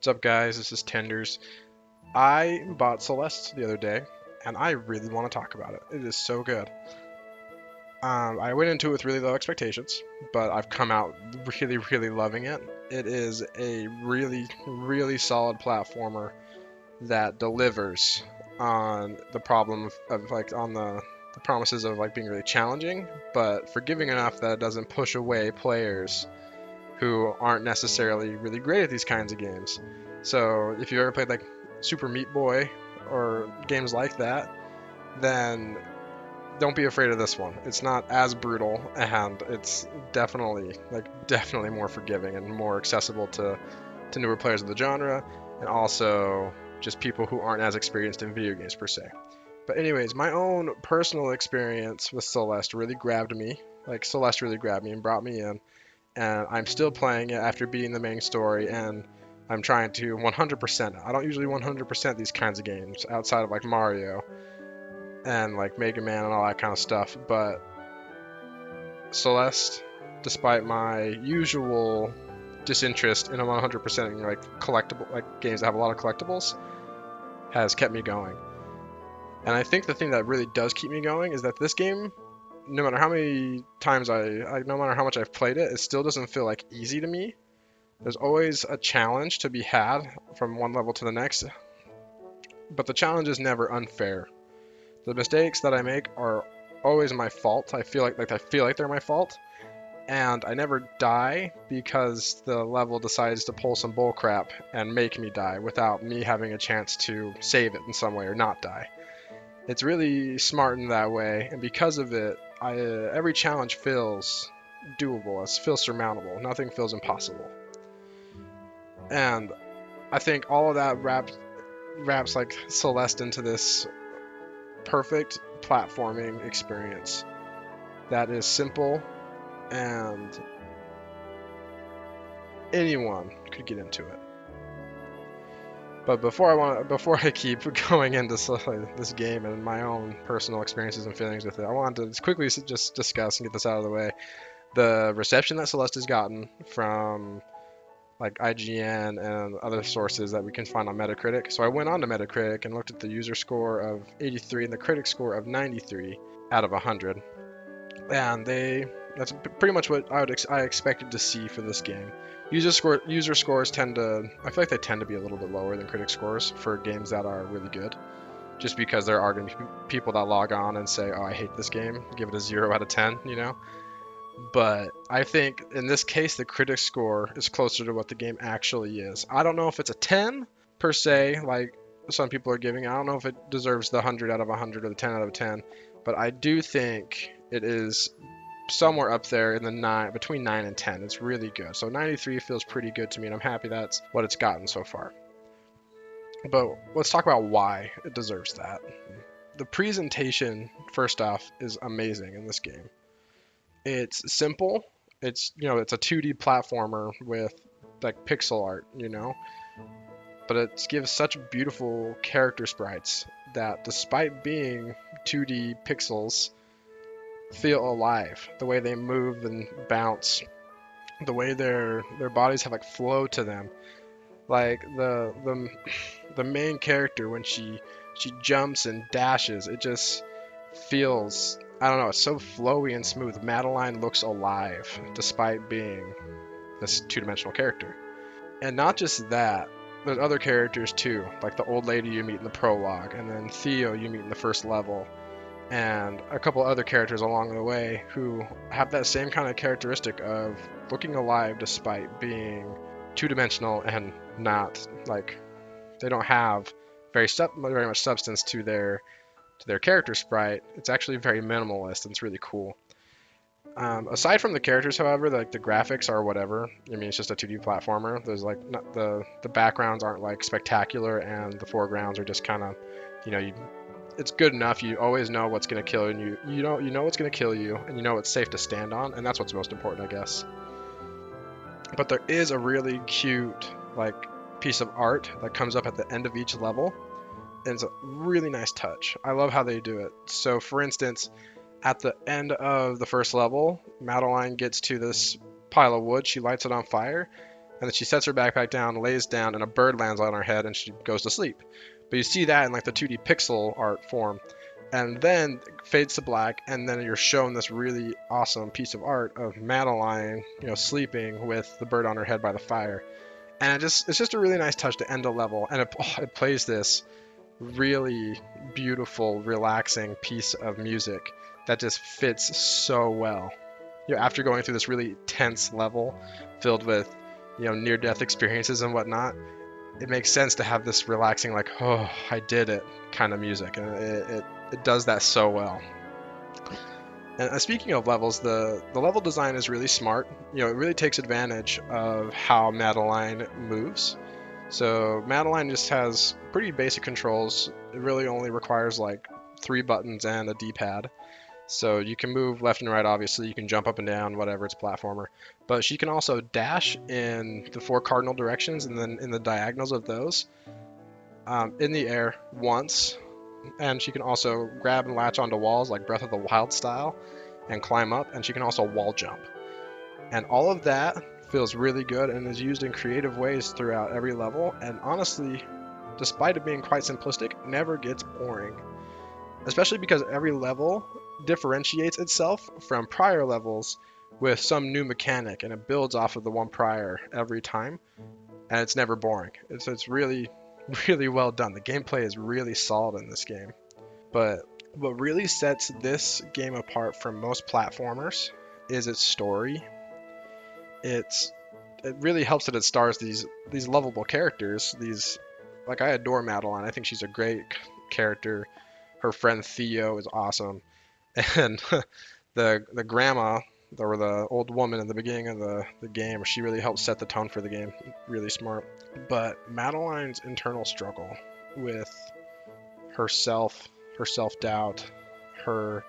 What's up, guys? This is Tenders. I bought Celeste the other day, and I really want to talk about it. It is so good. I went into it with really low expectations, but I've come out really loving it. It is a really solid platformer that delivers on the problem of like on the promises of like being really challenging, but forgiving enough that it doesn't push away players who aren't necessarily really great at these kinds of games. So if you ever played like Super Meat Boy or games like that, then don't be afraid of this one. It's not as brutal, and it's definitely more forgiving and more accessible to newer players of the genre, and also just people who aren't as experienced in video games per se. But anyways, my own personal experience with Celeste really grabbed me. Like Celeste really grabbed me and brought me in, and I'm still playing it after beating the main story, and I'm trying to 100%. I don't usually 100% these kinds of games outside of like Mario and like Mega Man and all that kind of stuff, but Celeste, despite my usual disinterest in a 100% like collectible like games that have a lot of collectibles, has kept me going. And I think the thing that really does keep me going is that this game, no matter how many times no matter how much I've played it, it still doesn't feel like easy to me. There's always a challenge to be had from one level to the next, but the challenge is never unfair. The mistakes that I make are always my fault. I feel like they're my fault, and I never die because the level decides to pull some bullcrap and make me die without me having a chance to save it in some way or not die. It's really smart in that way, and because of it, every challenge feels doable. It feels surmountable. Nothing feels impossible. And I think all of that wraps like Celeste into this perfect platforming experience that is simple and anyone could get into it. But before I keep going into this game and my own personal experiences and feelings with it, I wanted to just quickly just discuss and get this out of the way. The reception that Celeste has gotten from like IGN and other sources that we can find on Metacritic. So I went on to Metacritic and looked at the user score of 83 and the critic score of 93 out of 100. And that's pretty much what I expected to see for this game. User scores I feel like they tend to be a little bit lower than critic scores for games that are really good. Just because there are going to be people that log on and say, "Oh, I hate this game," give it a 0 out of 10, you know? But I think in this case, the critic score is closer to what the game actually is. I don't know if it's a 10 per se, like some people are giving. I don't know if it deserves the 100 out of 100 or the 10 out of 10, but I do think it is somewhere up there in the between 9 and 10. It's really good. So 93 feels pretty good to me, and I'm happy that's what it's gotten so far. But let's talk about why it deserves that. The presentation, first off, is amazing in this game. It's simple. It's a 2D platformer with like pixel art, but it gives such beautiful character sprites that despite being 2D pixels, feel alive. The way they move and bounce, the way their bodies have like flow to them. Like the main character, when she jumps and dashes, it just feels, I don't know, it's so flowy and smooth. Madeline looks alive despite being this two-dimensional character. And not just that, there's other characters too, like the old lady you meet in the prologue, and then Theo you meet in the first level, and a couple other characters along the way who have that same kind of characteristic of looking alive despite being two-dimensional and not, like, they don't have very much substance to their character sprite. It's actually very minimalist, and it's really cool. Aside from the characters, however, like the graphics are whatever. I mean, it's just a 2D platformer. There's like the backgrounds aren't like spectacular, and the foregrounds are just kind of, it's good enough. You always know what's gonna kill you, and you know what's gonna kill you, and you know it's safe to stand on, and that's what's most important, I guess. But there is a really cute like piece of art that comes up at the end of each level, and it's a really nice touch. I love how they do it. So for instance, at the end of the first level, Madeline gets to this pile of wood, she lights it on fire, and then she sets her backpack down, lays down, and a bird lands on her head, and she goes to sleep. But you see that in like the 2D pixel art form, and then it fades to black, and then you're shown this really awesome piece of art of Madeline, sleeping with the bird on her head by the fire. And it's just a really nice touch to end a level, and it plays this really beautiful, relaxing piece of music that just fits so well. After going through this really tense level filled with, near-death experiences and whatnot, it makes sense to have this relaxing, like, oh, I did it kind of music, and it does that so well. And speaking of levels, the level design is really smart. It really takes advantage of how Madeline moves. So Madeline just has pretty basic controls. It really only requires like 3 buttons and a D-pad. So you can move left and right, obviously. You can jump up and down, whatever, it's a platformer. But she can also dash in the 4 cardinal directions and then in the diagonals of those in the air once. And she can also grab and latch onto walls like Breath of the Wild style and climb up. And she can also wall jump. And all of that feels really good and is used in creative ways throughout every level. And honestly, despite it being quite simplistic, never gets boring. Especially because every level differentiates itself from prior levels with some new mechanic, and it builds off of the one prior every time, and it's never boring. It's really, really well done. The gameplay is really solid in this game. But what really sets this game apart from most platformers is its story. It really helps that it stars these lovable characters. I adore Madeline. I think she's a great character. Her friend Theo is awesome, and the grandma, or the old woman in the beginning of the game, she really helps set the tone for the game. Really smart. But Madeline's internal struggle with herself, her self-doubt, her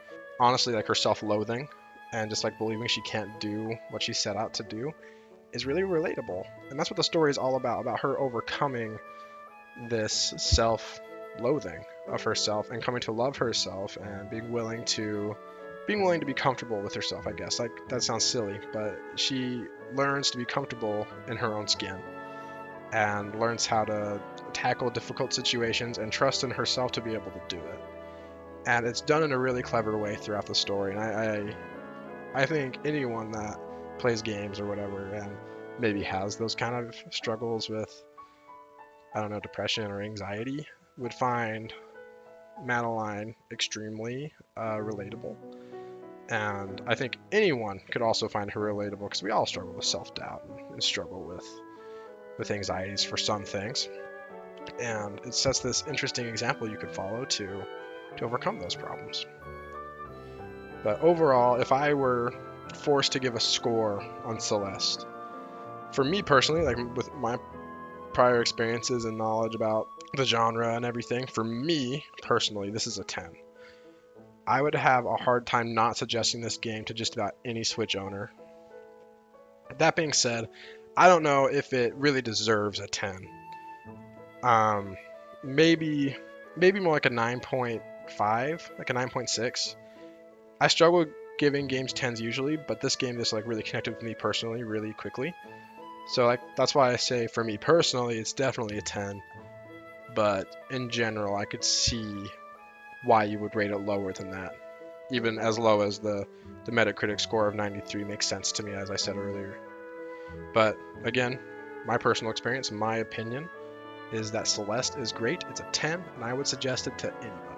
self-loathing, and just like believing she can't do what she set out to do, is really relatable. And that's what the story is all about her overcoming this self-loathing of herself and coming to love herself and being willing to be comfortable with herself, I guess. Like, that sounds silly, but she learns to be comfortable in her own skin and learns how to tackle difficult situations and trust in herself to be able to do it. And it's done in a really clever way throughout the story. And I think anyone that plays games or whatever and maybe has those kind of struggles with, I don't know, depression or anxiety, would find Madeline extremely relatable. And I think anyone could also find her relatable, because we all struggle with self-doubt and struggle with anxieties for some things. And it sets this interesting example you could follow to overcome those problems. But overall, if I were forced to give a score on Celeste, for me personally, like with my prior experiences and knowledge about the genre and everything, for me personally, this is a 10. I would have a hard time not suggesting this game to just about any Switch owner. That being said, I don't know if it really deserves a 10. Maybe more like a 9.5, like a 9.6. I struggle giving games 10s usually, but this game just like really connected with me personally really quickly. So like that's why I say for me personally, it's definitely a 10. But in general, I could see why you would rate it lower than that. Even as low as the Metacritic score of 93 makes sense to me, as I said earlier. But again, my personal experience, my opinion, is that Celeste is great. It's a 10, and I would suggest it to anyone.